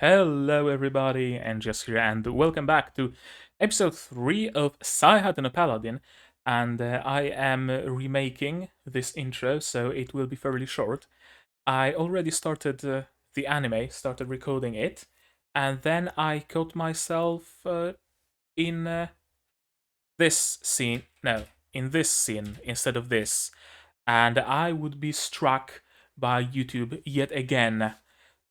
Hello everybody, and just here, and welcome back to episode 3 of Faraway Paladin. And I am remaking this intro, so it will be fairly short. I already started the anime, started recording it, and then I caught myself in this scene, no, in this scene instead of this, and I would be struck by YouTube yet again.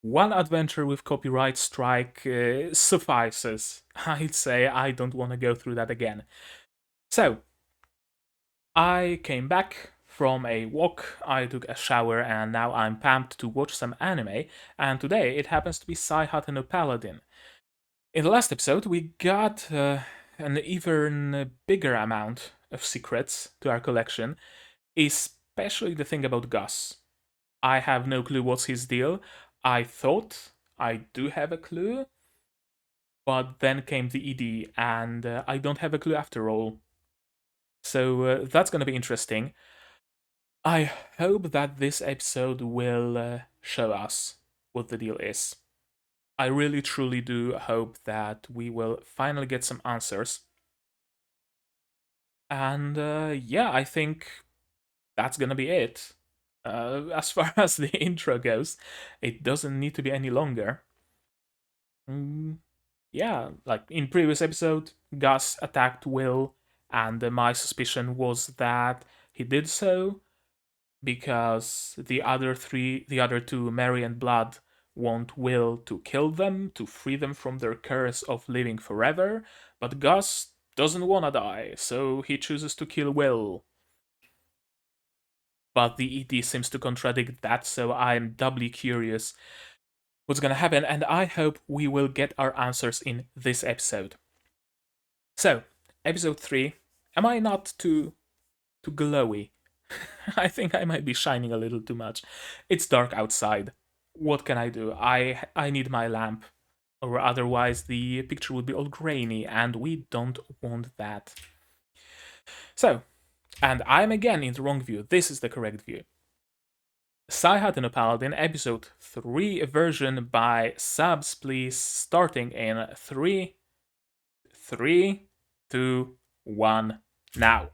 One adventure with copyright strike suffices. I'd say I don't want to go through that again. So, I came back from a walk, I took a shower, and now I'm pumped to watch some anime, and today it happens to be Saihat no Paladin. In the last episode, we got an even bigger amount of secrets to our collection, especially the thing about Gus. I have no clue what's his deal. I thought I do have a clue, but then came the ED, and I don't have a clue after all. So that's going to be interesting. I hope that this episode will show us what the deal is. I really truly do hope that we will finally get some answers. And yeah, I think that's gonna be it. As far as the intro goes, it doesn't need to be any longer. Mm, yeah, like in previous episode, Gus attacked Will, and my suspicion was that he did so because the other two, Mary and Blood, want Will to kill them to free them from their curse of living forever, but Gus doesn't wanna die, so he chooses to kill Will. But the ED seems to contradict that, so I'm doubly curious what's gonna happen, and I hope we will get our answers in this episode. So, episode 3. Am I not too glowy? I think I might be shining a little too much. It's dark outside. What can I do? I need my lamp, or otherwise the picture would be all grainy, and we don't want that. So, and I'm again in the wrong view. This is the correct view. Saihat no Paladin, episode 3 version by subs, please, starting in 3, 3, 2, 1, now.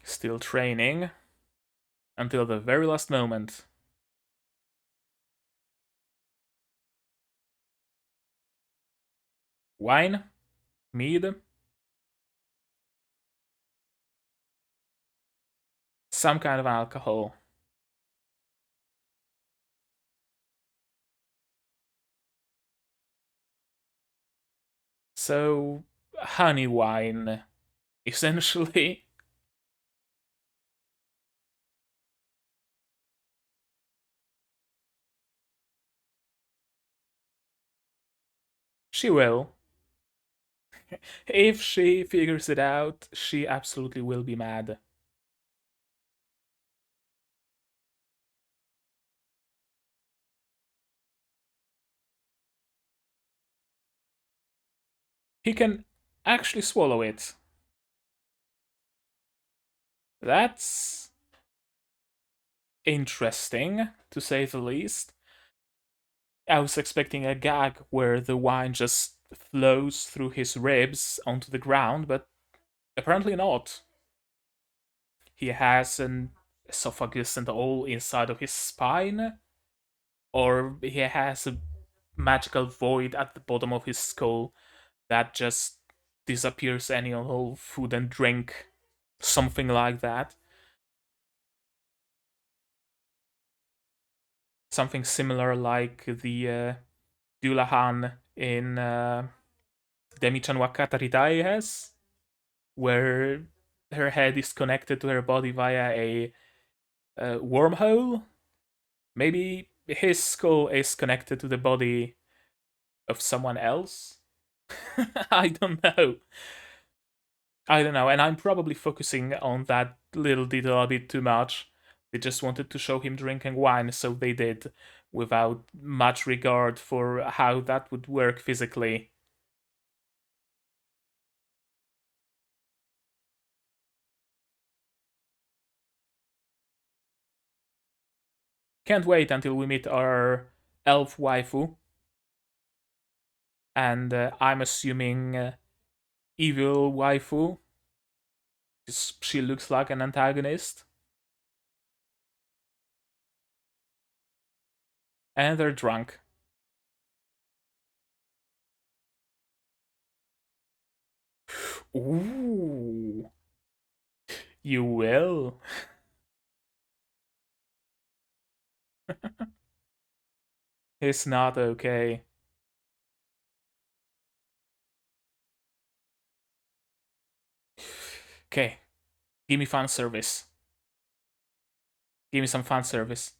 Still training until the very last moment. Wine? Mead? Some kind of alcohol. So, honey wine, essentially. She will. If she figures it out, she absolutely will be mad. He can actually swallow it. That's interesting, to say the least. I was expecting a gag where the wine just flows through his ribs onto the ground, but apparently not. He has an esophagus and all inside of his spine, or he has a magical void at the bottom of his skull that just disappears any and all food and drink, something like that. Something similar like the Dulahan in Demi-chan wa Kataritai has, where her head is connected to her body via a wormhole. Maybe his skull is connected to the body of someone else. I don't know. I don't know, and I'm probably focusing on that little detail a bit too much. They just wanted to show him drinking wine, so they did, without much regard for how that would work physically. Can't wait until we meet our elf waifu. And I'm assuming evil waifu. She looks like an antagonist. And they're drunk. Ooh. You will. It's not okay. Okay. Give me fan service. Give me some fan service.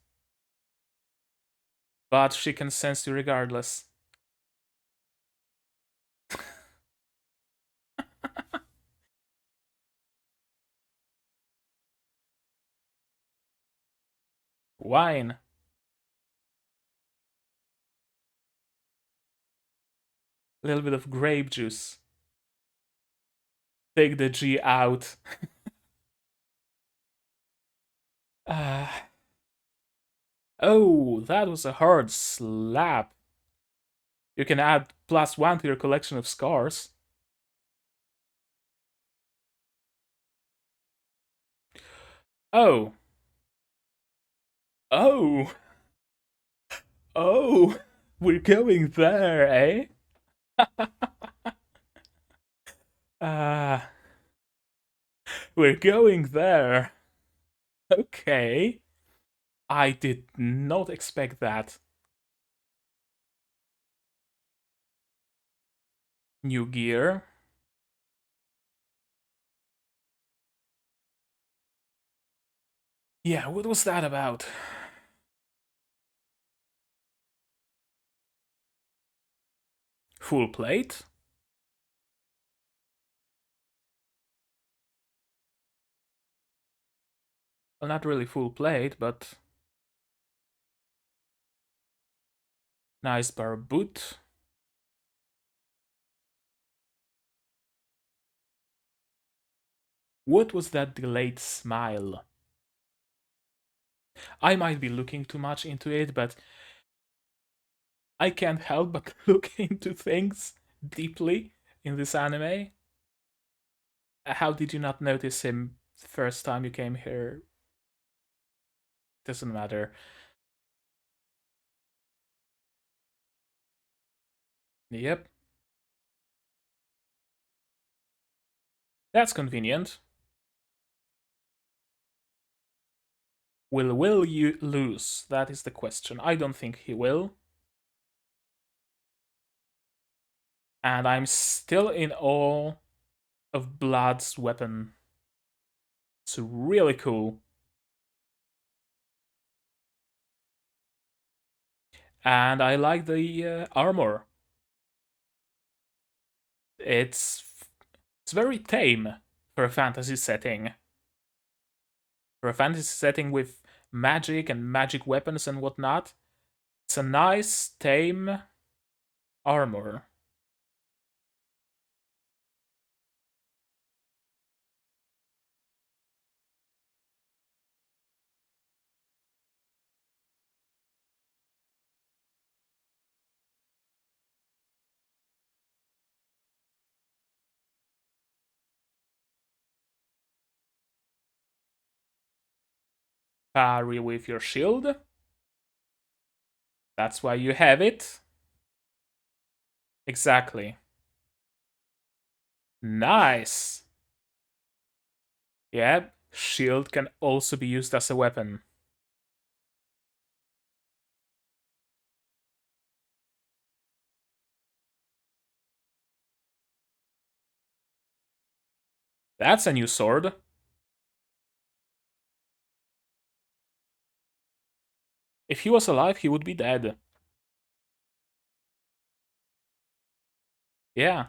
But she can sense you regardless. Wine. A little bit of grape juice. Take the G out. uh, oh, that was a hard slap. You can add +1 to your collection of scars. Oh. Oh. Oh. We're going there, eh? uh, we're going there. Okay. I did not expect that. New gear. Yeah, what was that about? Full plate? Well, not really full plate, but nice bar boot. What was that delayed smile? I might be looking too much into it, but I can't help but look into things deeply in this anime. How did you not notice him the first time you came here? Doesn't matter. Yep. That's convenient. Will you lose? That is the question. I don't think he will. And I'm still in awe of Blood's weapon. It's really cool. And I like the armor. It's very tame for a fantasy setting. For a fantasy setting with magic and magic weapons and whatnot, it's a nice, tame armor. Parry with your shield. That's why you have it. Exactly. Nice. Yeah, shield can also be used as a weapon. That's a new sword. If he was alive, he would be dead. Yeah.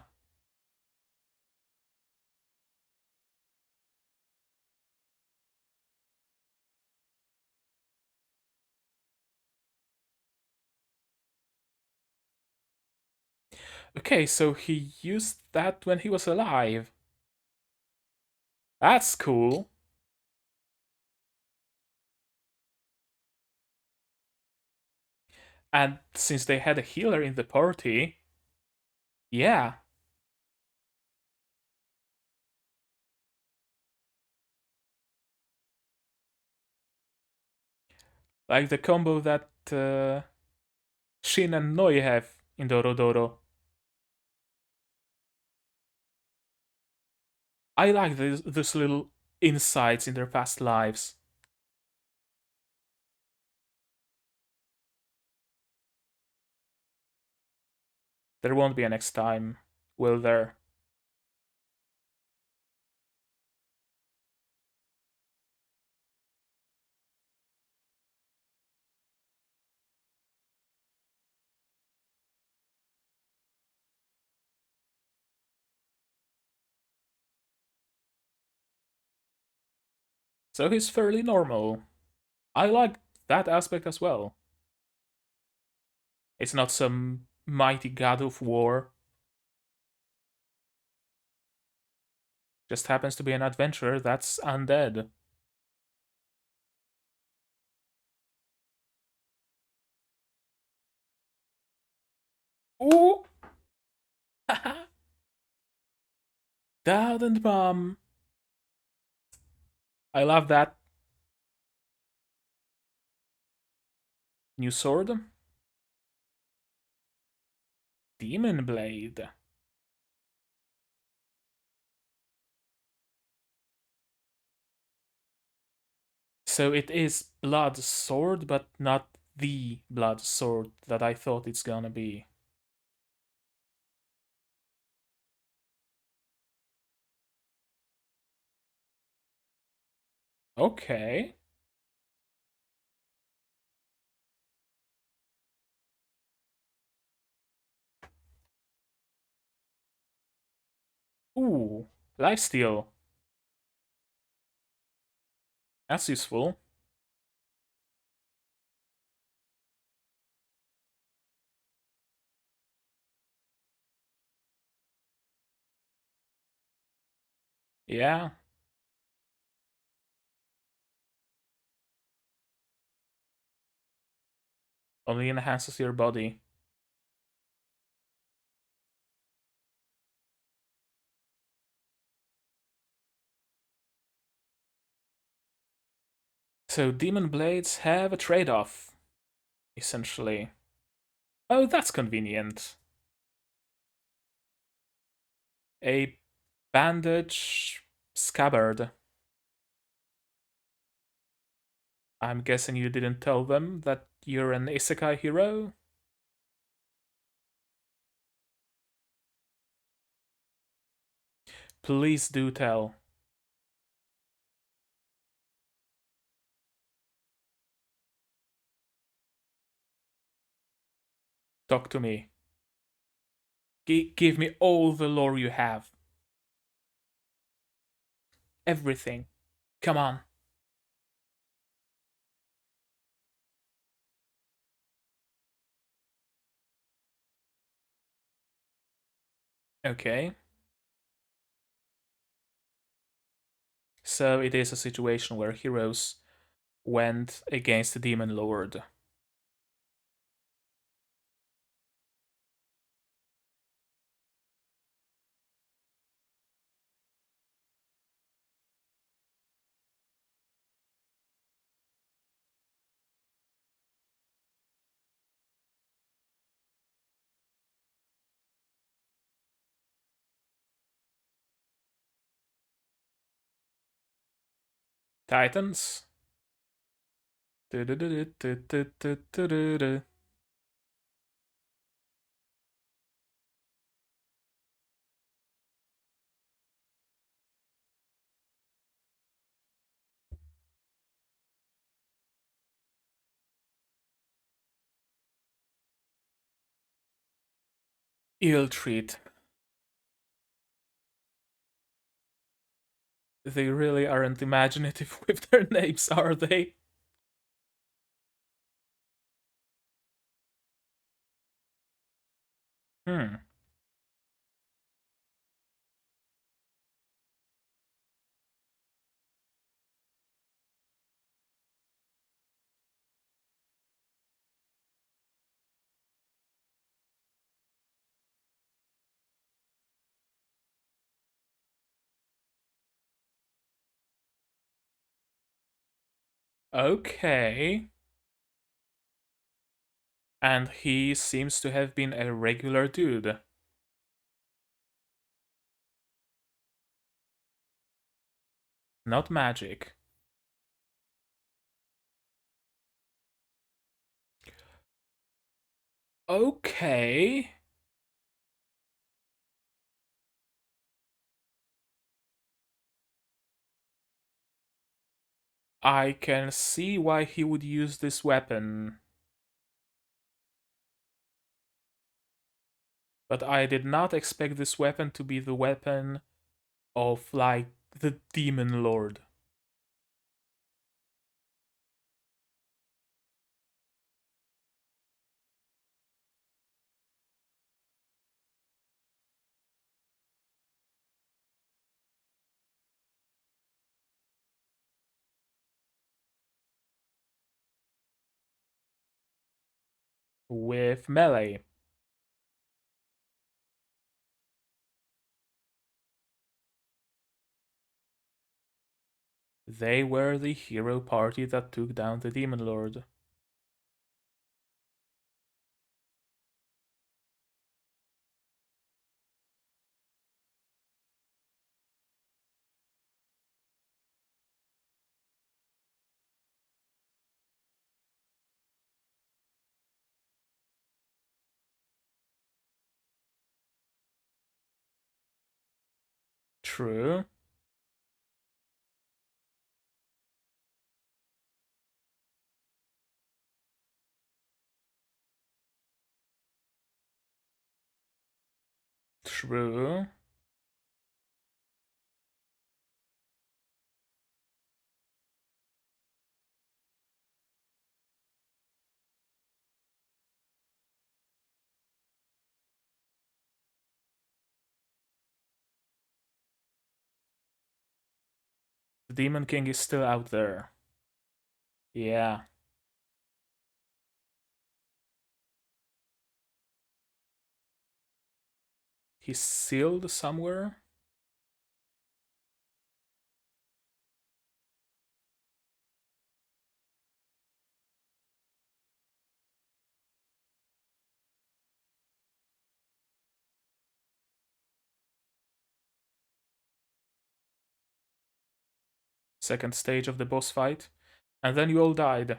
Okay, so he used that when he was alive. That's cool. And since they had a healer in the party, yeah, like the combo that Shin and Noi have in Dorodoro. I like this little insights in their past lives. There won't be a next time, will there? So he's fairly normal. I like that aspect as well. It's not some mighty god of war. Just happens to be an adventurer that's undead. Ooh! Dad and Mom. I love that. New sword. Demon Blade. So it is Blood Sword, but not the Blood Sword that I thought it's gonna be. Okay. Ooh, lifesteal. That's useful. Yeah, only enhances your body. So Demon Blades have a trade-off, essentially. Oh, that's convenient. A bandage scabbard. I'm guessing you didn't tell them that you're an isekai hero? Please do tell. Talk to me. Give me all the lore you have. Everything. Come on. Okay. So it is a situation where heroes went against the demon lord. Titans. Ill treat. They really aren't imaginative with their names, are they? Hmm. Okay. And he seems to have been a regular dude. Not magic. Okay. I can see why he would use this weapon. But I did not expect this weapon to be the weapon of, like, the demon lord. With melee. They were the hero party that took down the demon lord. True. True. The Demon King is still out there. Yeah. He's sealed somewhere? Second stage of the boss fight. And then you all died.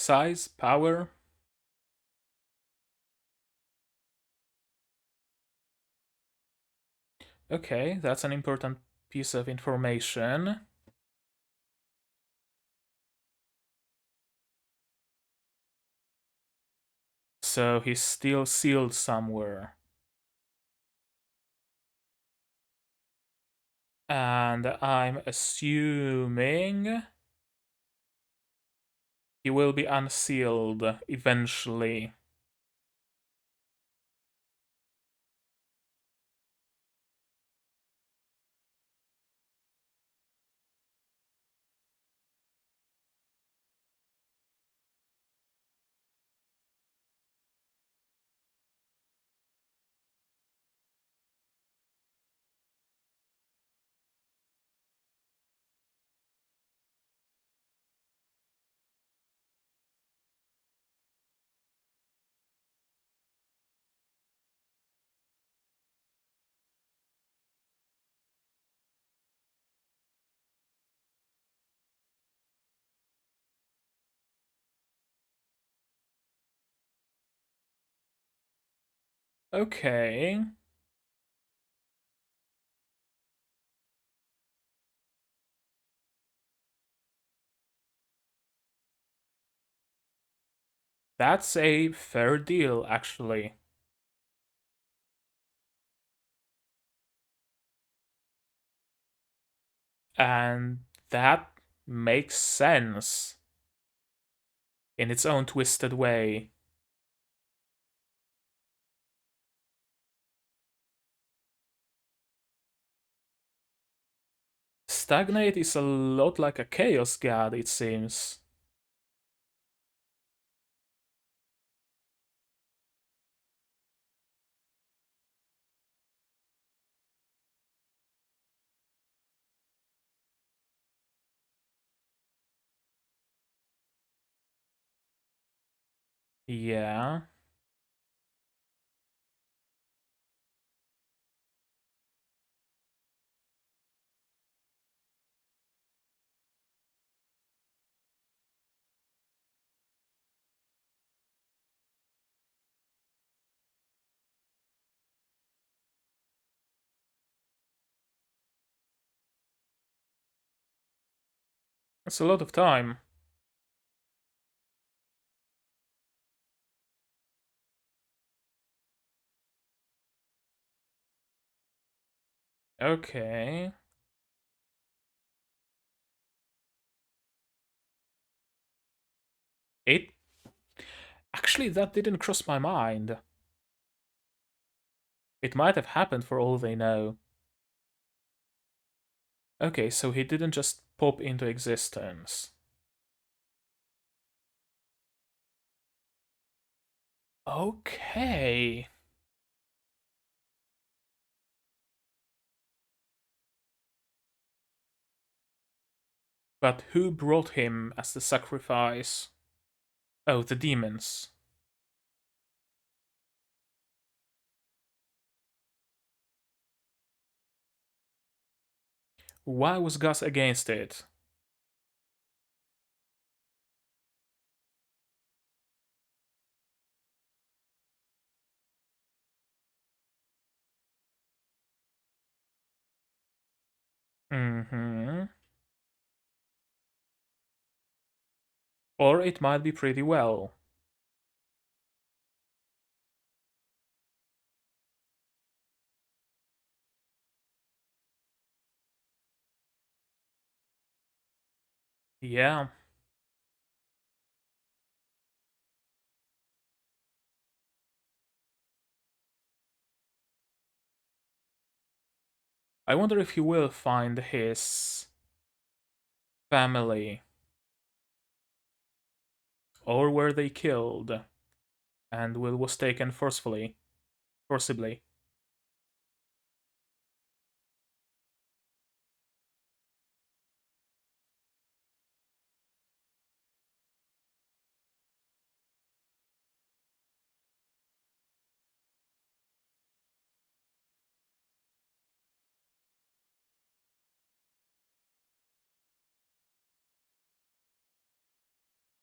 Size? Power? Okay, that's an important piece of information. So he's still sealed somewhere. And I'm assuming he will be unsealed eventually. Okay. That's a fair deal, actually. And that makes sense in its own twisted way. Stagnate is a lot like a chaos god, it seems. Yeah. That's a lot of time. Okay. It actually that didn't cross my mind. It might have happened for all they know. Okay, so he didn't just pop into existence. Okay. But who brought him as the sacrifice? Oh, the demons. Why was Gus against it? Mm-hmm. Or it might be pretty well. Yeah. I wonder if he will find his family. Or were they killed? And Will was taken forcibly.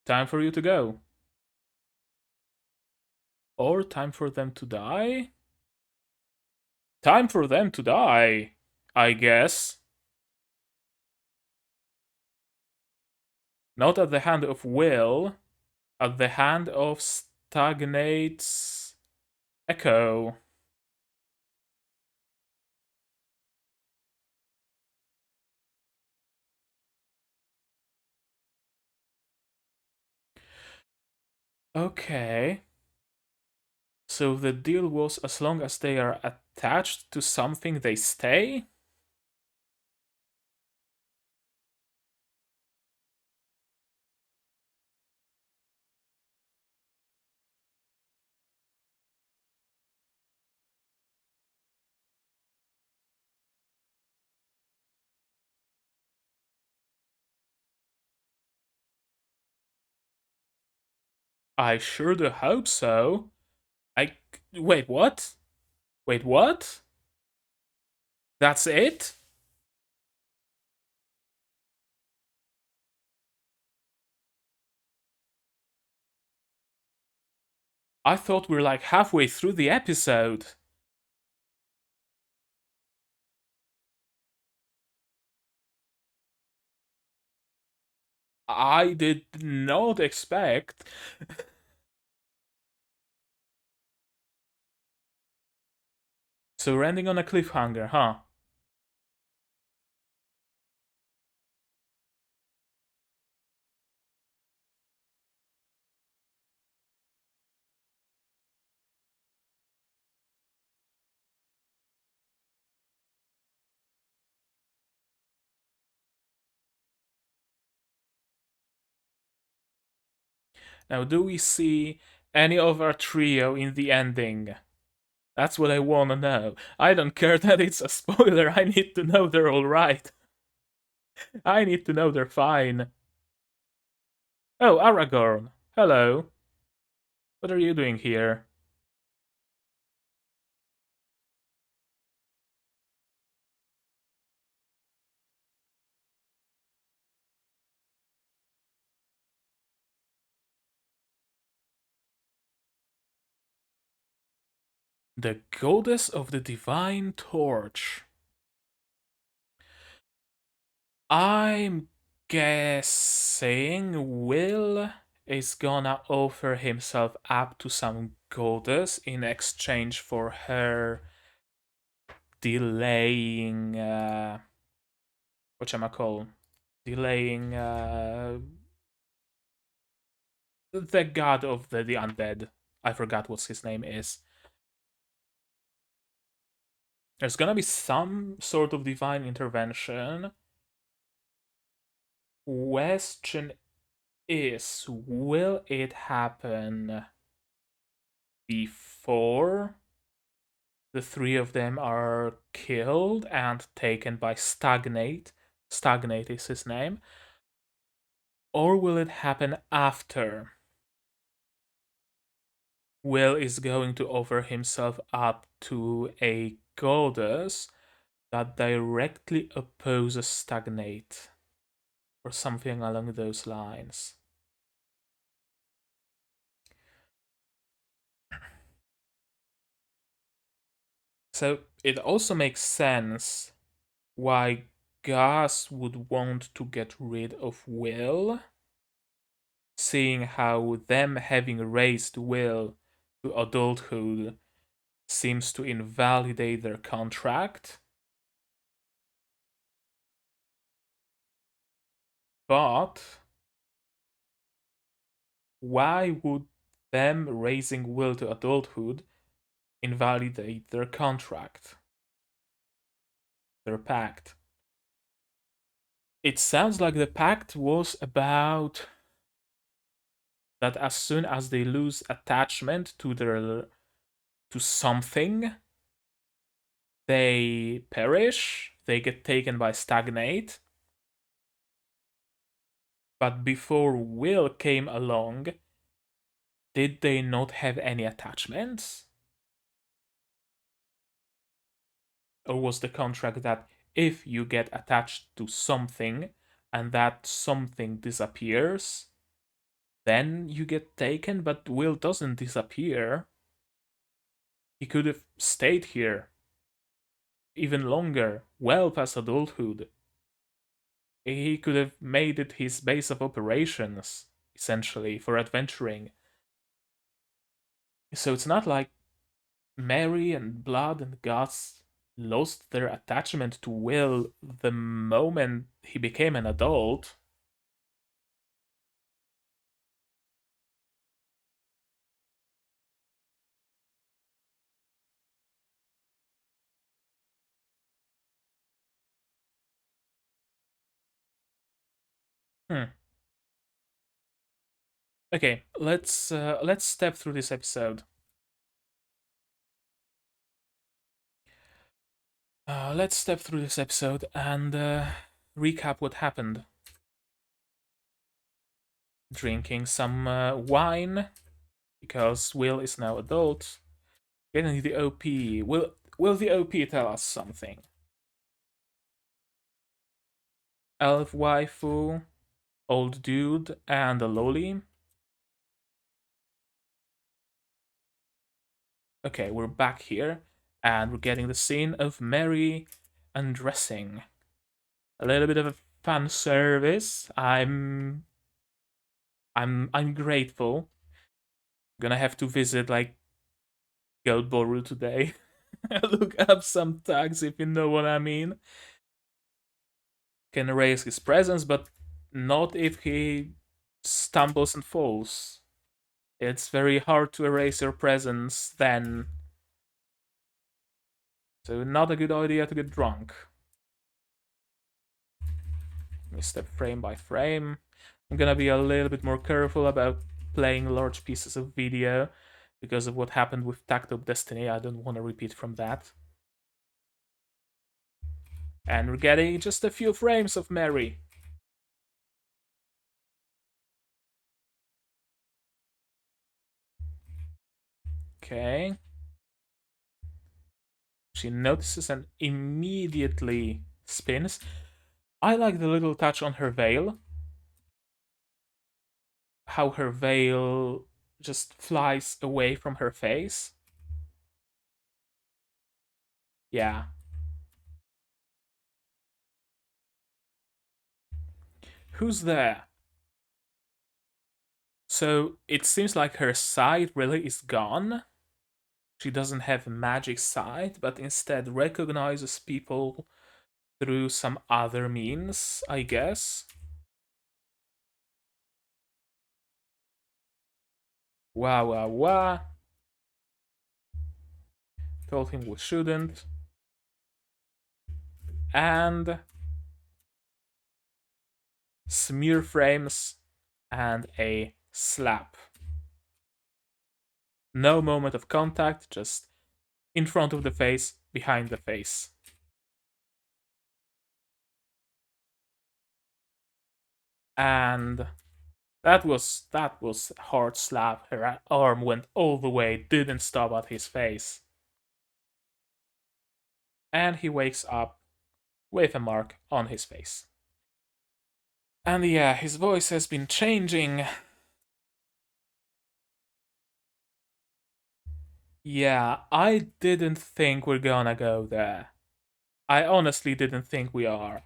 Time for you to go. Or time for them to die? Time for them to die, I guess. Not at the hand of Will, at the hand of Stagnate's Echo. Okay. So the deal was as long as they are attached to something, they stay? I sure do hope so. I. Wait, what? Wait, what? That's it? I thought we were like halfway through the episode. I did not expect. So we're ending on a cliffhanger, huh? Now, do we see any of our trio in the ending? That's what I wanna know. I don't care that it's a spoiler, I need to know they're alright. I need to know they're fine. Oh, Aragorn. Hello. What are you doing here? The goddess of the divine torch. I'm guessing Will is gonna offer himself up to some goddess in exchange for her delaying whatchamacall? Delaying the god of the undead. I forgot what his name is. There's gonna be some sort of divine intervention. Question is, will it happen before the three of them are killed and taken by Stagnate? Stagnate is his name. Or will it happen after? Will is going to offer himself up to a goddess that directly opposes Stagnate, or something along those lines. So it also makes sense why Gus would want to get rid of Will, seeing how them having raised Will to adulthood seems to invalidate their contract. But why would them raising Will to adulthood invalidate their contract? Their pact? It sounds like the pact was about that as soon as they lose attachment to something, they perish, they get taken by Stagnate. But before Will came along, did they not have any attachments? Or was the contract that if you get attached to something and that something disappears, then you get taken? But Will doesn't disappear. He could have stayed here even longer, well past adulthood. He could have made it his base of operations, essentially, for adventuring. So it's not like Mary and Blood and Gus lost their attachment to Will the moment he became an adult. Hmm. Okay, let's step through this episode. Let's step through this episode and recap what happened. Drinking some wine because Will is now adult. Getting the OP. Will the OP tell us something? Elf waifu, old dude, and a loli. Okay, we're back here, and we're getting the scene of Mary undressing. A little bit of a fan service. I'm grateful. Gonna have to visit like Goldboru today. Look up some tags if you know what I mean. Can erase his presence, but not if he stumbles and falls. It's very hard to erase your presence then. So not a good idea to get drunk. Let me step frame by frame. I'm gonna be a little bit more careful about playing large pieces of video because of what happened with Tactile Destiny. I don't want to repeat from that. And we're getting just a few frames of Mary. Okay. She notices and immediately spins. I like the little touch on her veil. How her veil just flies away from her face. Yeah. Who's there? So it seems like her sight really is gone. She doesn't have magic sight, but instead recognizes people through some other means, I guess. Wah wah wah. Told him we shouldn't. And smear frames and a slap. No moment of contact, just in front of the face, behind the face. And that was a hard slap. Her arm went all the way, didn't stop at his face. And he wakes up with a mark on his face. And yeah, his voice has been changing. Yeah, I didn't think we're gonna go there. I honestly didn't think we are.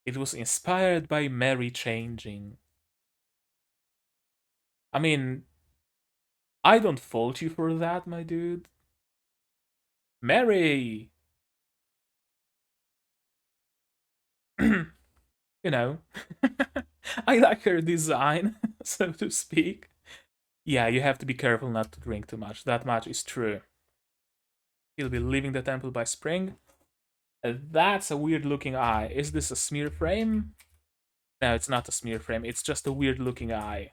It was inspired by Mary changing. I mean, I don't fault you for that, my dude. Mary! You know, I like her design, so to speak. Yeah, you have to be careful not to drink too much. That much is true. He'll be leaving the temple by spring. That's a weird looking eye. Is this a smear frame? No, it's not a smear frame. It's just a weird looking eye.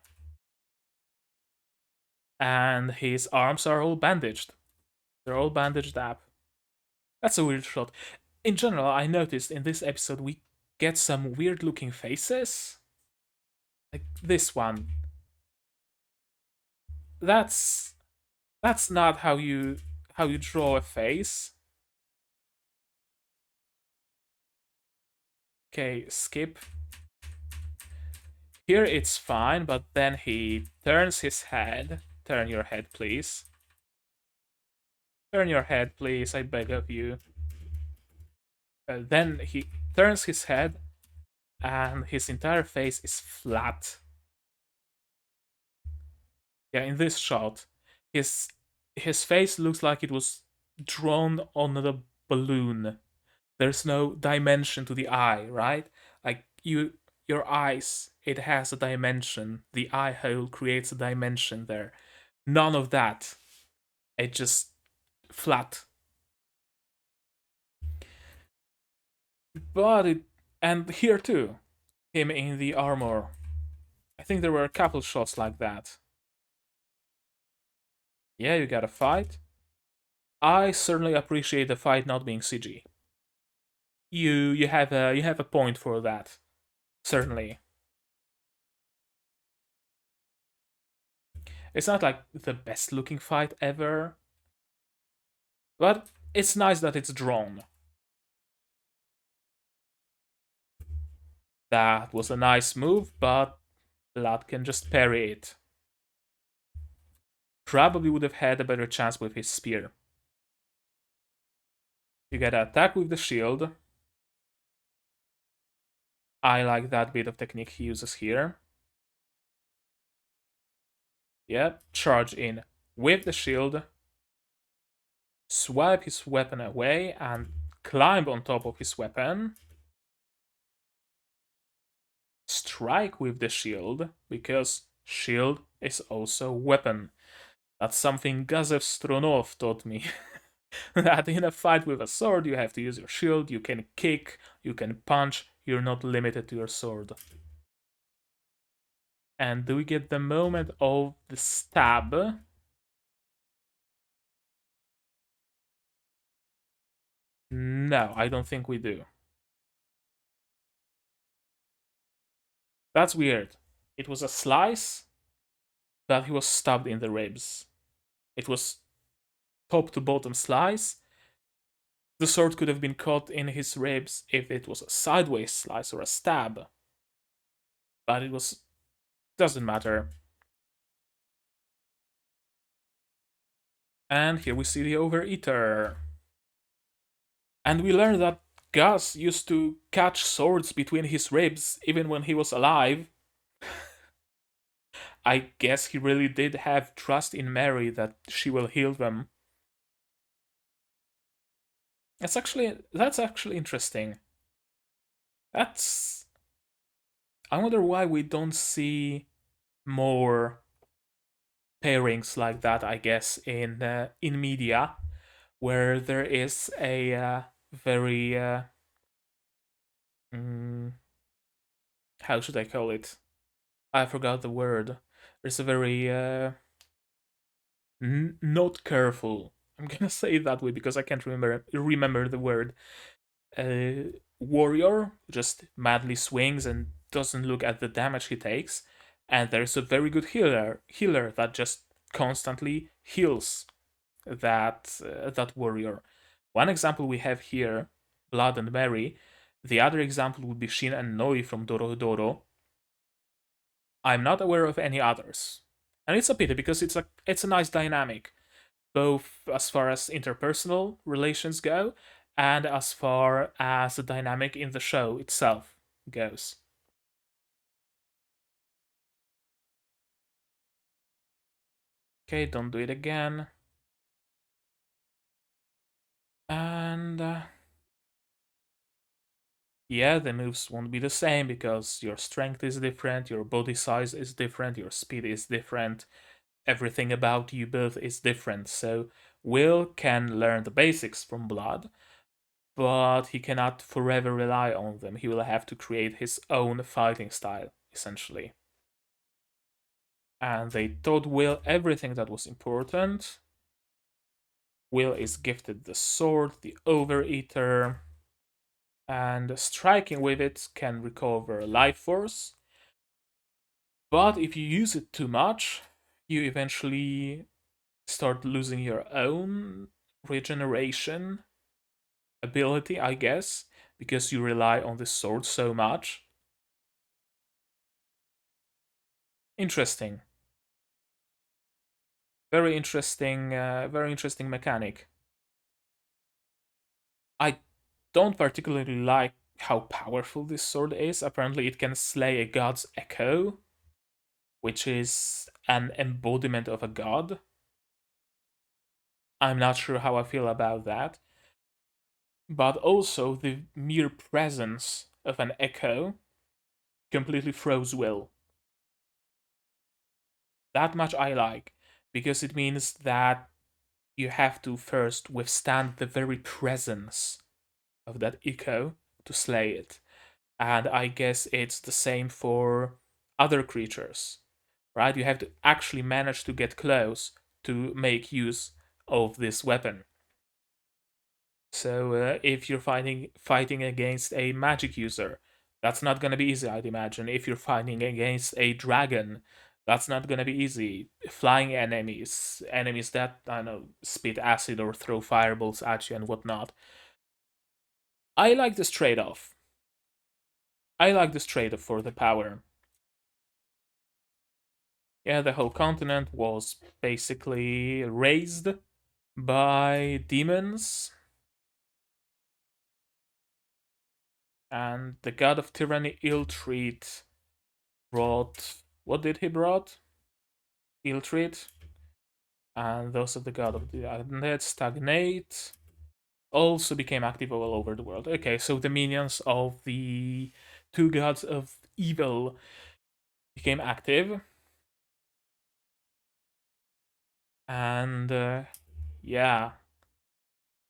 And his arms are all bandaged. They're all bandaged up. That's a weird shot. In general, I noticed in this episode we get some weird looking faces. Like this one. That's not how you draw a face. Okay, skip. Here it's fine, but then he turns his head. Turn your head, please. Turn your head, please, I beg of you. Then he turns his head, and his entire face is flat. Yeah, in this shot, his face looks like it was drawn on the balloon. There's no dimension to the eye, right? Like your eyes, it has a dimension. The eye hole creates a dimension there. None of that. It just flat. But it and here too, him in the armor. I think there were a couple shots like that. Yeah, you gotta fight. I certainly appreciate the fight not being CG. You have a point for that. Certainly. It's not like the best looking fight ever, but it's nice that it's drawn. That was a nice move, but Blood can just parry it. Probably would have had a better chance with his spear. You gotta attack with the shield. I like that bit of technique he uses here. Yep, charge in with the shield. Swipe his weapon away and climb on top of his weapon. Strike with the shield, because shield is also weapon. That's something Gazev Stronov taught me. That in a fight with a sword, you have to use your shield, you can kick, you can punch, you're not limited to your sword. And do we get the moment of the stab? No, I don't think we do. That's weird. It was a slice, but he was stabbed in the ribs. It was top to bottom slice. The sword could have been caught in his ribs if it was a sideways slice or a stab. But it was doesn't matter. And here we see the overeater. And we learn that Gus used to catch swords between his ribs even when he was alive. I guess he really did have trust in Mary that she will heal them. That's actually interesting. That's I wonder why we don't see more pairings like that, I guess, in media, where there is a very mm, how should I call it? I forgot the word. There's a very not careful. I'm gonna say it that way because I can't remember the word. Warrior just madly swings and doesn't look at the damage he takes, and there's a very good healer that just constantly heals that warrior. One example we have here, Blood and Mary. The other example would be Shin and Noi from Doro. I'm not aware of any others, and it's a pity because it's a nice dynamic, both as far as interpersonal relations go, and as far as the dynamic in the show itself goes. Okay, don't do it again. And yeah, the moves won't be the same because your strength is different, your body size is different, your speed is different, everything about you both is different. So Will can learn the basics from Blood, but he cannot forever rely on them. He will have to create his own fighting style, essentially. And they taught Will everything that was important. Will is gifted the sword, the Overeater, and striking with it can recover life force. But if you use it too much, you eventually start losing your own regeneration ability, I guess, because you rely on the sword so much. Interesting. Very interesting mechanic. I don't particularly like how powerful this sword is. Apparently, it can slay a god's echo, which is an embodiment of a god. I'm not sure how I feel about that. But also, the mere presence of an echo completely throws will. That much I like, because it means that you have to first withstand the very presence of that echo to slay it. And I guess it's the same for other creatures, right? You have to actually manage to get close to make use of this weapon. So if you're fighting against a magic user, that's not gonna be easy, I'd imagine. If you're fighting against a dragon, that's not gonna be easy. Flying enemies that I don't know spit acid or throw fireballs at you and whatnot. I like this trade-off. I like this trade-off for the power. Yeah, the whole continent was basically raised by demons, and the god of tyranny Illtreat brought. What did he brought? Illtreat, and those of the god of the undead stagnate also became active all over the world. Okay, so the minions of the two gods of evil became active, and yeah,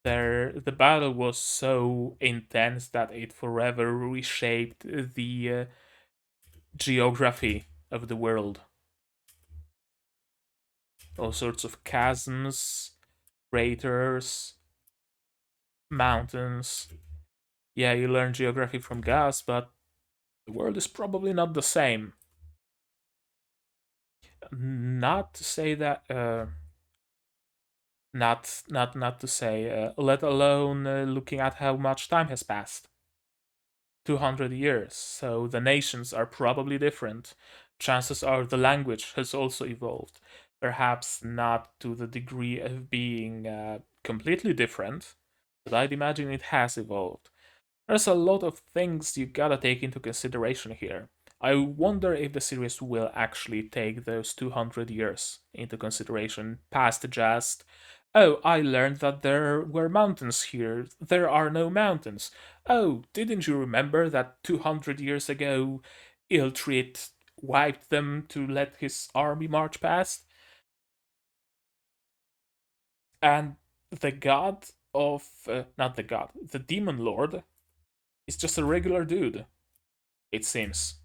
The battle was so intense that it forever reshaped the geography of the world. All sorts of chasms, craters, mountains. Yeah, you learn geography from Gas, but the world is probably not the same. Not to say that, not to say, let alone looking at how much time has passed. 200 years, so the nations are probably different. Chances are the language has also evolved. Perhaps not to the degree of being completely different, but I'd imagine it has evolved. There's a lot of things you gotta take into consideration here. I wonder if the series will actually take those 200 years into consideration past just, oh, I learned that there were mountains here. There are no mountains. Oh, didn't you remember that 200 years ago Iltrit wiped them to let his army march past? And the god of, not the god, the demon lord is just a regular dude, it seems.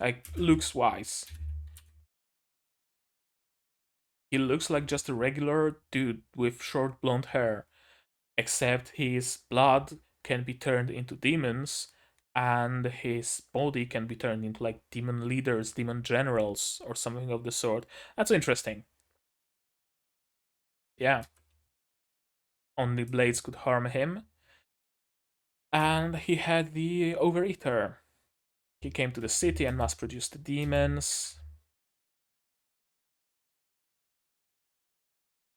Like, looks wise. He looks like just a regular dude with short blonde hair, except his blood can be turned into demons, and his body can be turned into like demon leaders, demon generals, or something of the sort. That's interesting. Yeah, only blades could harm him. And he had the Overeater. He came to the city and mass produced the demons,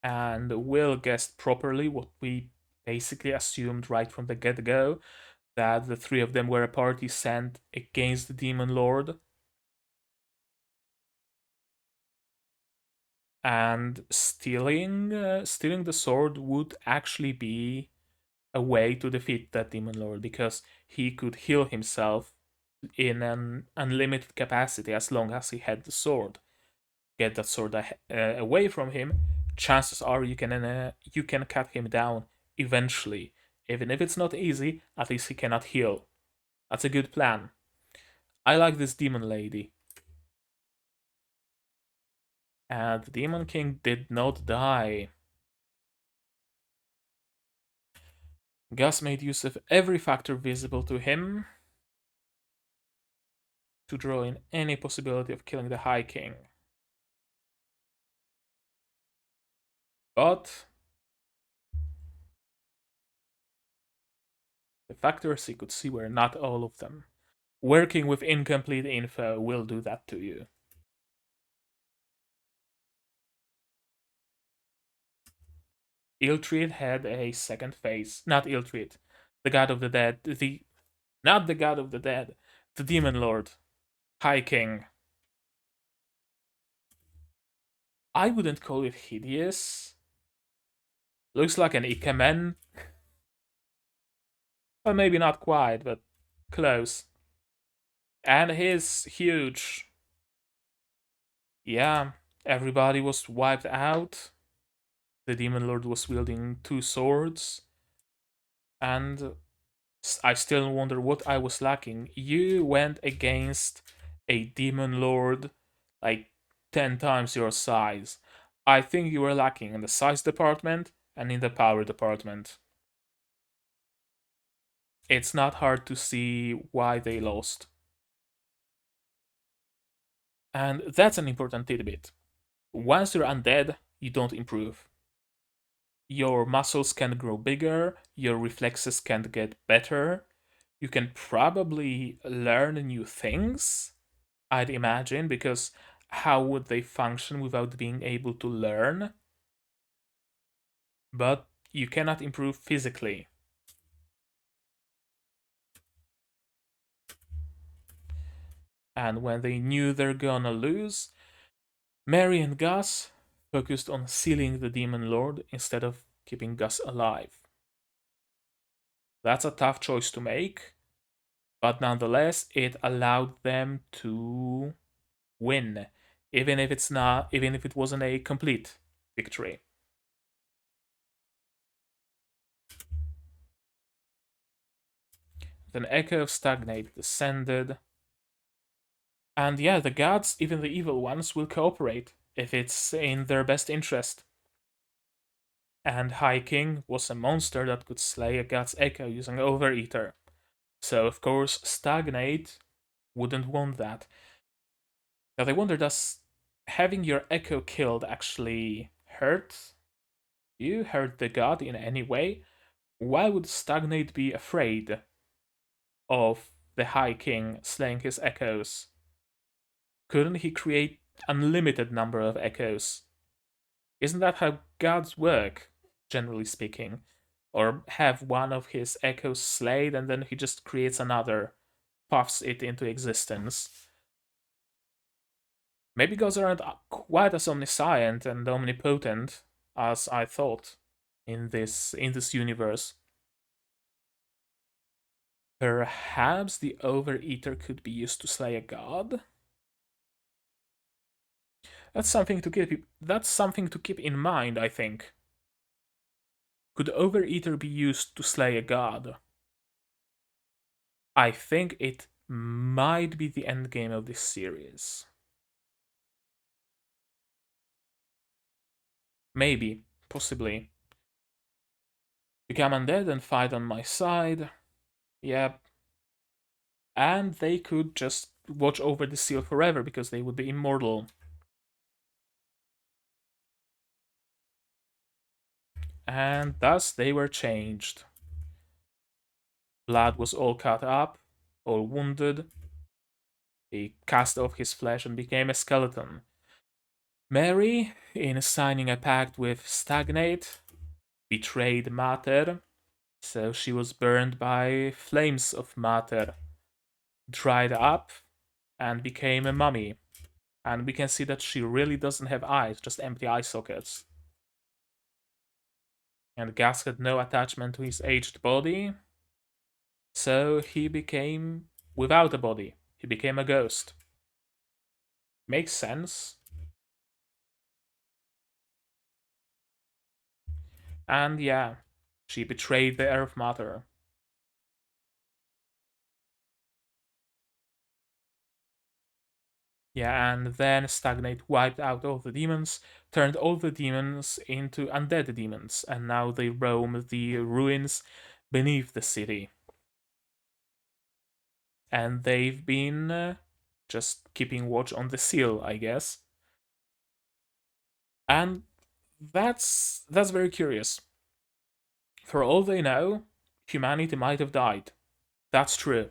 and Will guessed properly what we basically assumed right from the get go, that the three of them were a party sent against the Demon Lord. And stealing the sword would actually be a way to defeat that Demon Lord, because he could heal himself in an unlimited capacity as long as he had the sword. Get that sword away from him, chances are you can cut him down eventually. Even if it's not easy, at least he cannot heal. That's a good plan. I like this demon lady. And the Demon King did not die. Gus made use of every factor visible to him to draw in any possibility of killing the High King. But the factors he could see were not all of them. Working with incomplete info will do that to you. Iltrid had a second phase. Not Iltrid. The god of the dead. Not the god of the dead. The demon lord. High King. I wouldn't call it hideous. Looks like an Ikemen. Well, maybe not quite, but close. And he's huge. Yeah, everybody was wiped out. The demon lord was wielding two swords. And I still wonder what I was lacking. You went against a demon lord like 10 times your size. I think you were lacking in the size department and in the power department. It's not hard to see why they lost. And that's an important tidbit. Once you're undead, you don't improve. Your muscles can grow bigger, your reflexes can get better, you can probably learn new things, I'd imagine, because how would they function without being able to learn? But you cannot improve physically. And when they knew they're gonna lose, Mary and Gus focused on sealing the Demon Lord instead of keeping Gus alive. That's a tough choice to make, but nonetheless, it allowed them to win, even if it wasn't a complete victory. Then Echo of Stagnate descended. And yeah, the gods, even the evil ones, will cooperate if it's in their best interest. And High King was a monster that could slay a god's echo using Overeater. So of course Stagnate wouldn't want that. Now I wonder, does having your echo killed actually hurt you, hurt the god in any way? Why would Stagnate be afraid of the High King slaying his echoes? Couldn't he create unlimited number of echoes? Isn't that how gods work, generally speaking? Or have one of his echoes slayed and then he just creates another, puffs it into existence. Maybe gods aren't quite as omniscient and omnipotent as I thought in this universe. Perhaps the Overeater could be used to slay a god? That's something to keep in mind, I think. Could Overeater be used to slay a god? I think it might be the end game of this series. Maybe, possibly. Become undead and fight on my side. Yep. And they could just watch over the seal forever because they would be immortal. And thus they were changed. Blood was all cut up, all wounded. He cast off his flesh and became a skeleton. Mary, in signing a pact with Stagnate, betrayed Mater, so she was burned by flames of Mater, dried up, and became a mummy. And we can see that she really doesn't have eyes, just empty eye sockets. And Gus had no attachment to his aged body, so he became without a body. He became a ghost. Makes sense. And yeah, she betrayed the Earth Mother. Yeah, and then Stagnate wiped out all the demons, turned all the demons into undead demons, and now they roam the ruins beneath the city. And they've been just keeping watch on the seal, I guess. And that's very curious. For all they know, humanity might have died. That's true.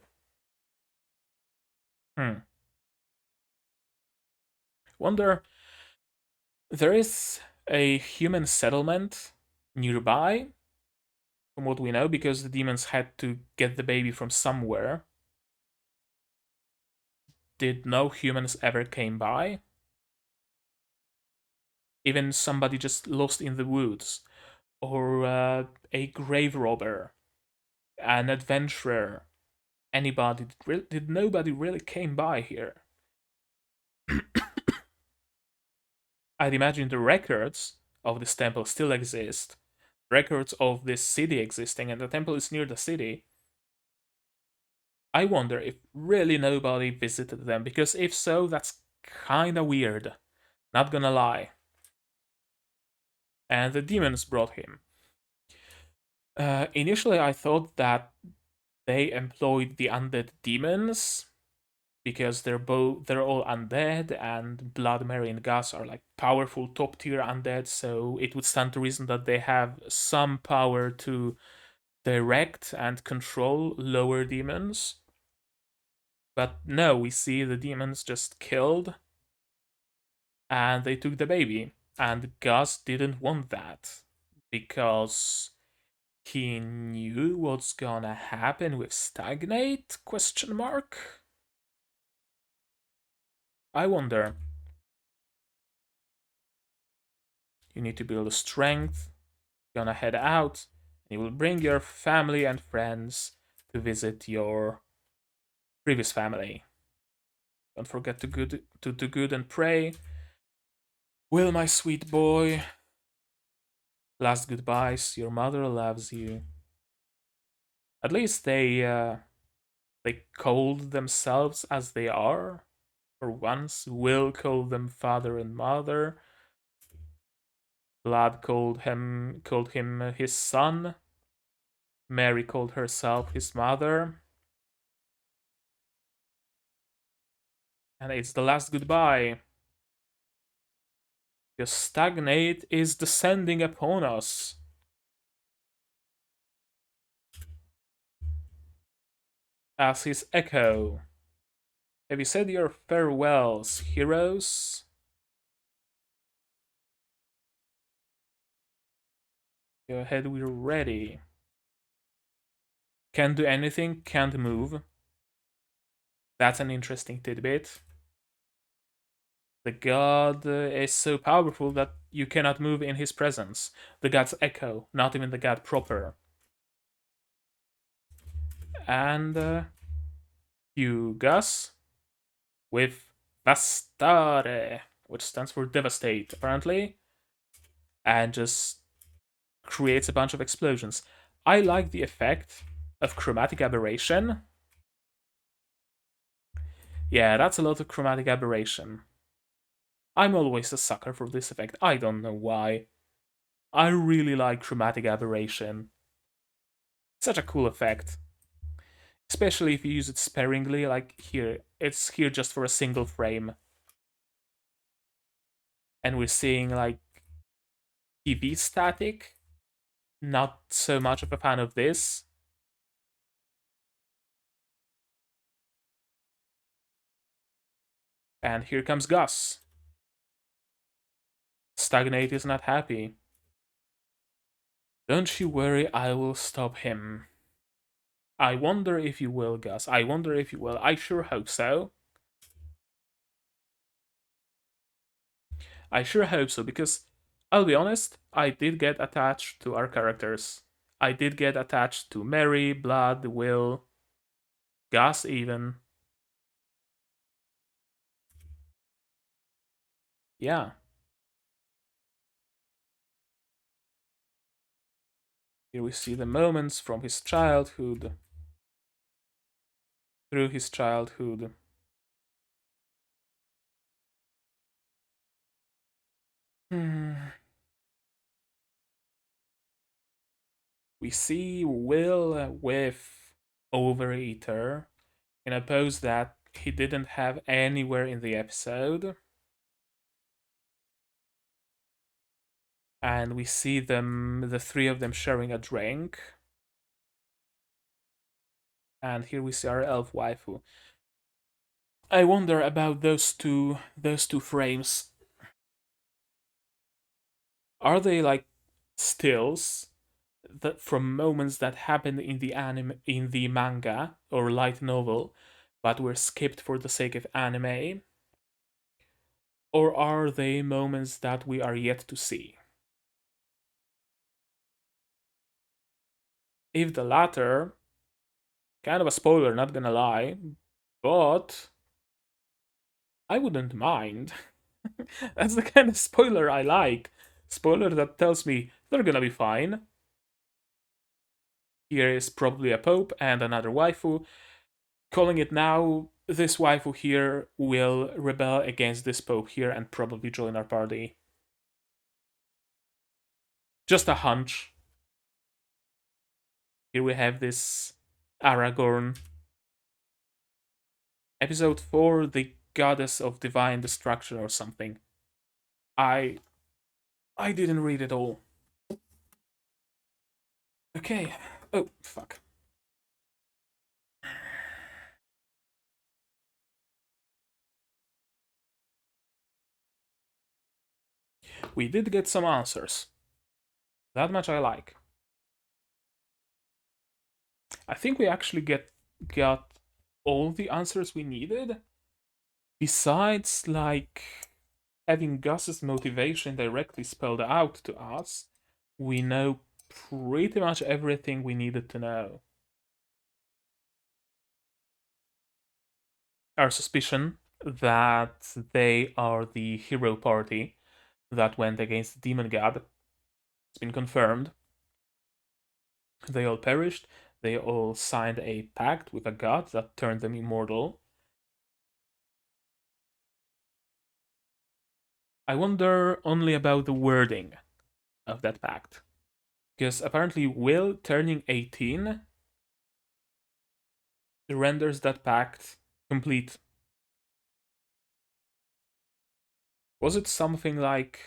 Wonder, there is a human settlement nearby, from what we know, because the demons had to get the baby from somewhere. Did no humans ever came by? Even somebody just lost in the woods, or a grave robber, an adventurer, anybody? Did nobody really came by here? I'd imagine the records of this temple still exist, records of this city existing, and the temple is near the city. I wonder if really nobody visited them, because if so, that's kinda weird. Not gonna lie. And the demons brought him. Initially, I thought that they employed the undead demons because they're all undead, and Blood, Mary, and Gus are like powerful top tier undead. So it would stand to reason that they have some power to direct and control lower demons. But no, we see the demons just killed, and they took the baby. And Gus didn't want that because he knew what's gonna happen with Stagnate? Question mark. I wonder. You need to build a strength. You're gonna head out. And you will bring your family and friends to visit your previous family. Don't forget to do good and pray. Will, my sweet boy. Last goodbyes. Your mother loves you. At least they They called themselves as they are, or once. Will called them father and mother. Blood called him his son. Mary called herself his mother. And it's the last goodbye. The stagnate is descending upon us. As his echo. Have you said your farewells, heroes? Go ahead, we're ready. Can't do anything, can't move. That's an interesting tidbit. The god is so powerful that you cannot move in his presence. The god's echo, not even the god proper. And Hugas with Vastare, which stands for devastate, apparently, and just creates a bunch of explosions. I like the effect of chromatic aberration. Yeah, that's a lot of chromatic aberration. I'm always a sucker for this effect. I don't know why. I really like chromatic aberration. Such a cool effect. Especially if you use it sparingly, like here. It's here just for a single frame. And we're seeing like TV static. Not so much of a fan of this. And here comes Gus. Stagnate is not happy. Don't you worry, I will stop him. I wonder if you will, Gus. I wonder if you will. I sure hope so. I sure hope so, because I'll be honest, I did get attached to our characters. I did get attached to Mary, Blood, Will, Gus, even. Yeah. Here we see the moments from his childhood, through his childhood. Hmm. We see Will with Overeater in a pose that he didn't have anywhere in the episode. And we see them, the three of them, sharing a drink. And here we see our elf waifu. I wonder about those two frames. Are they like stills that from moments that happened in the manga or light novel, but were skipped for the sake of anime? Or are they moments that we are yet to see? If the latter, kind of a spoiler, not gonna lie, but I wouldn't mind. That's the kind of spoiler I like. Spoiler that tells me they're gonna be fine. Here is probably a pope and another waifu. Calling it now, this waifu here will rebel against this pope here and probably join our party. Just a hunch. Here we have this Aragorn. Episode 4, the goddess of divine destruction or something. I didn't read it all. Okay. Oh, fuck. We did get some answers. That much I like. I think we actually got all the answers we needed. Besides, like, having Gus's motivation directly spelled out to us, we know pretty much everything we needed to know. Our suspicion that they are the hero party that went against the demon god has been confirmed. They all perished. They all signed a pact with a god that turned them immortal. I wonder only about the wording of that pact. Because apparently Will turning 18 renders that pact complete. Was it something like,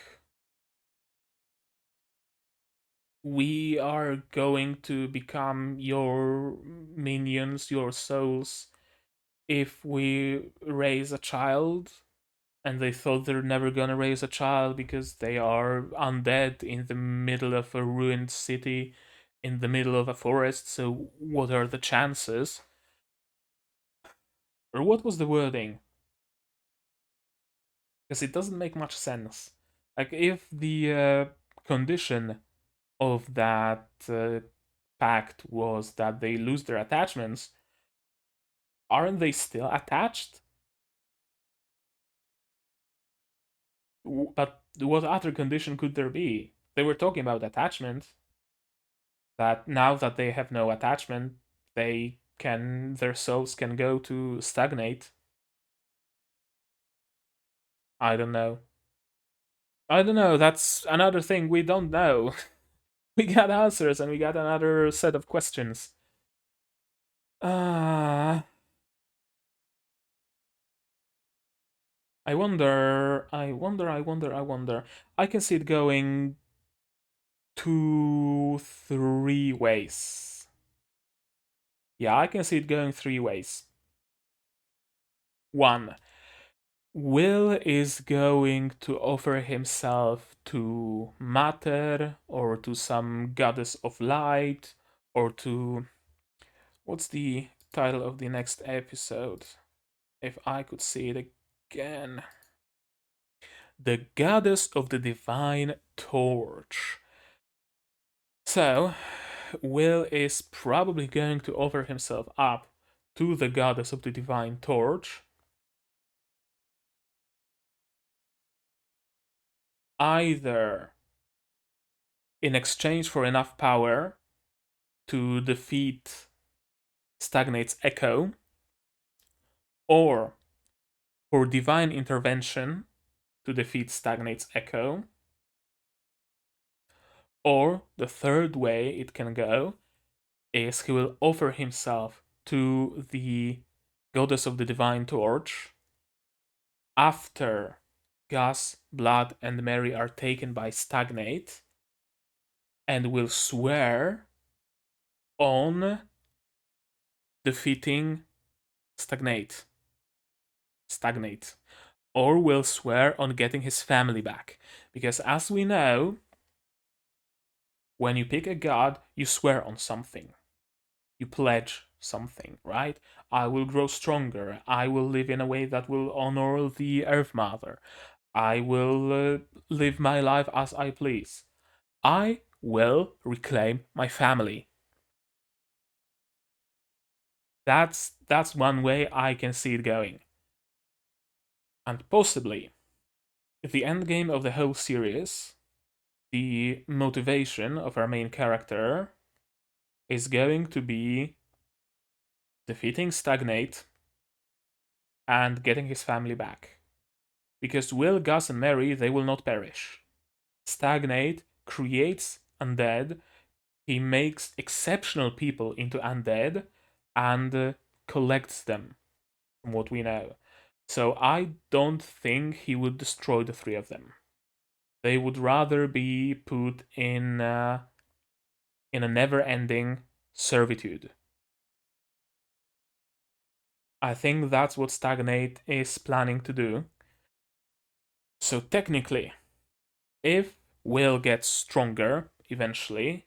we are going to become your minions, your souls, if we raise a child? And they thought they're never gonna raise a child because they are undead in the middle of a ruined city, in the middle of a forest, so what are the chances? Or what was the wording? Because it doesn't make much sense. Like, if the condition of that pact was that they lose their attachments, aren't they still attached? But what other condition could there be? They were talking about attachment. That now that they have no attachment, their souls can go to stagnate. I don't know. I don't know. That's another thing we don't know. We got answers and we got another set of questions. Uh, I wonder. I can see it going two, three ways. Yeah, I can see it going three ways. One, Will is going to offer himself to Mater or to some goddess of light or to. What's the title of the next episode? If I could see it again. The goddess of the divine torch. So, Will is probably going to offer himself up to the goddess of the divine torch, either in exchange for enough power to defeat Stagnate's Echo, or for divine intervention to defeat Stagnate's Echo, or the third way it can go is he will offer himself to the goddess of the divine torch after Gus, Blood, and Mary are taken by Stagnate, and will swear on defeating Stagnate. Stagnate. Or will swear on getting his family back. Because as we know, when you pick a god, you swear on something. You pledge something, right? I will grow stronger. I will live in a way that will honor the Earth Mother. I will live my life as I please. I will reclaim my family. That's one way I can see it going. And possibly, the end game of the whole series, the motivation of our main character is going to be defeating Stagnate and getting his family back. Because Will, Gus, and Mary, they will not perish. Stagnate creates undead, he makes exceptional people into undead, and collects them, from what we know. So I don't think he would destroy the three of them. They would rather be put in a never-ending servitude. I think that's what Stagnate is planning to do. So technically, if Will gets stronger eventually,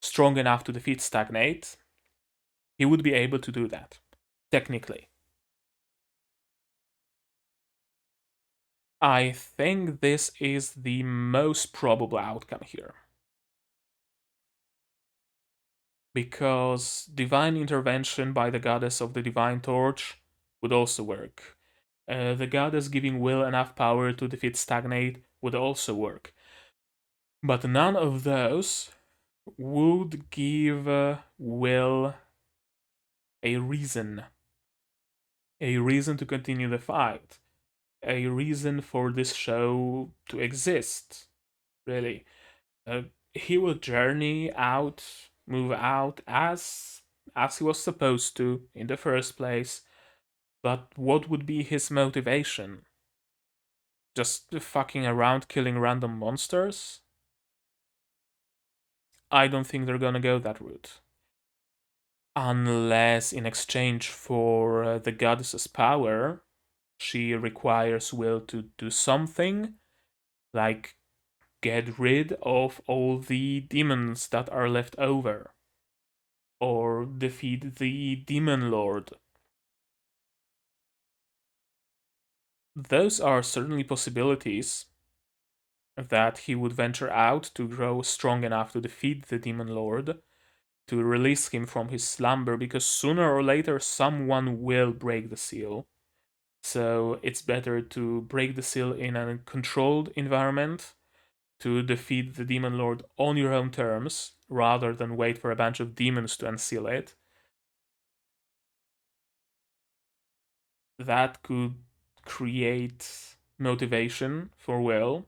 strong enough to defeat Stagnate, he would be able to do that. Technically. I think this is the most probable outcome here. Because divine intervention by the goddess of the divine torch would also work. The goddess giving Will enough power to defeat Stagnate would also work. But none of those would give Will a reason. A reason to continue the fight. A reason for this show to exist, really. Uh, he will journey out, move out as he was supposed to in the first place. But what would be his motivation? Just fucking around killing random monsters? I don't think they're gonna go that route. Unless in exchange for the goddess's power, she requires Will to do something, like get rid of all the demons that are left over, or defeat the demon lord. Those are certainly possibilities that he would venture out to grow strong enough to defeat the demon lord, to release him from his slumber, because sooner or later someone will break the seal. So it's better to break the seal in a controlled environment, to defeat the demon lord on your own terms, rather than wait for a bunch of demons to unseal it. That could create motivation for Will,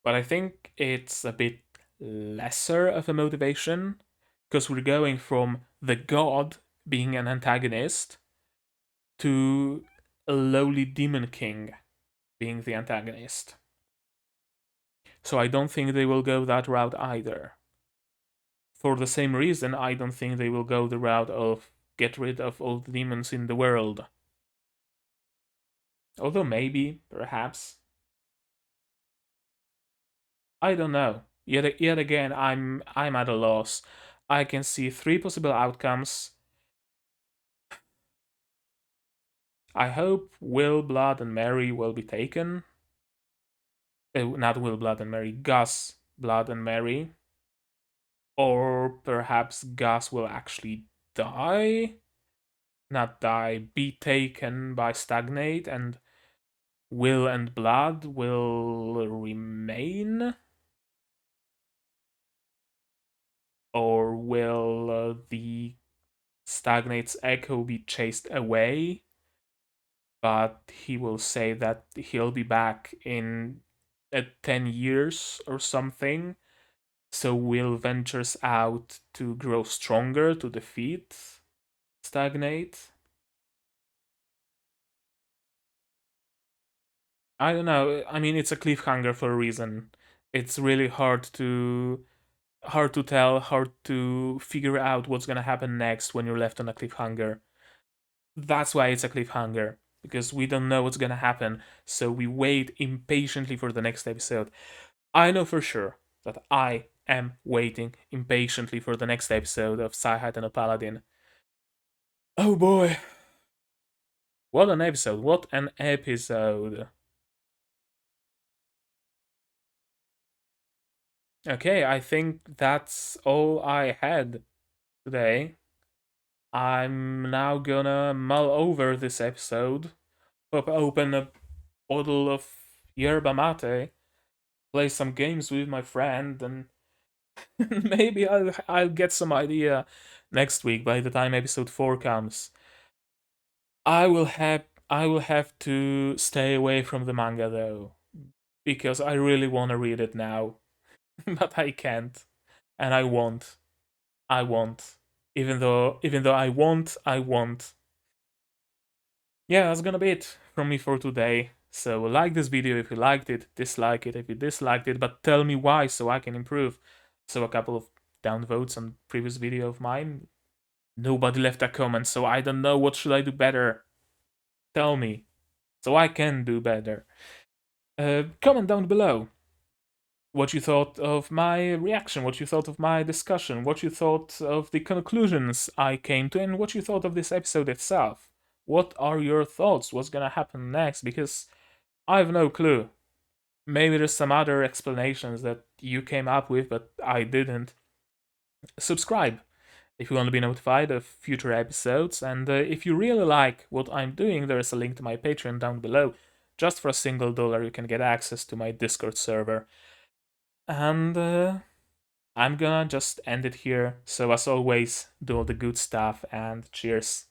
but I think it's a bit lesser of a motivation, because we're going from the god being an antagonist to a lowly demon king being the antagonist. So I don't think they will go that route either. For the same reason, I don't think they will go the route of get rid of all the demons in the world. Although maybe, perhaps. I don't know. Yet again, I'm at a loss. I can see three possible outcomes. I hope Will, Blood, and Mary will be taken. Not Will, Blood, and Mary. Gus, Blood, and Mary. Or perhaps Gus will actually die. Not die, be taken by Stagnate, and Will and Blood will remain? Or will the Stagnate's echo be chased away? But he will say that he'll be back in 10 years or something. So Will ventures out to grow stronger to defeat Stagnate. I don't know. I mean, it's a cliffhanger for a reason. It's really hard to tell, hard to figure out what's gonna happen next when you're left on a cliffhanger. That's why it's a cliffhanger, because we don't know what's gonna happen, so we wait impatiently for the next episode. I know for sure that I am waiting impatiently for the next episode of Sci-Hat and a Paladin. Oh boy. What an episode, what an episode. Okay, I think that's all I had today. I'm now gonna mull over this episode, open a bottle of yerba mate, play some games with my friend, and maybe I'll get some idea next week by the time episode 4 comes. I will have to stay away from the manga though, because I really want to read it now, but I can't, and I won't. I won't. Even though I won't. Yeah, that's gonna be it from me for today. So like this video if you liked it, dislike it if you disliked it, but tell me why so I can improve. So a couple of downvotes on previous video of mine. Nobody left a comment, so I don't know what should I do better. Tell me, so I can do better. Comment down below what you thought of my reaction, what you thought of my discussion, what you thought of the conclusions I came to, and what you thought of this episode itself. What are your thoughts? What's gonna happen next? Because I have no clue. Maybe there's some other explanations that you came up with, but I didn't. Subscribe if you want to be notified of future episodes, and if you really like what I'm doing, there's a link to my Patreon down below. Just for $1 you can get access to my Discord server. And I'm gonna just end it here. So as always, do all the good stuff and cheers.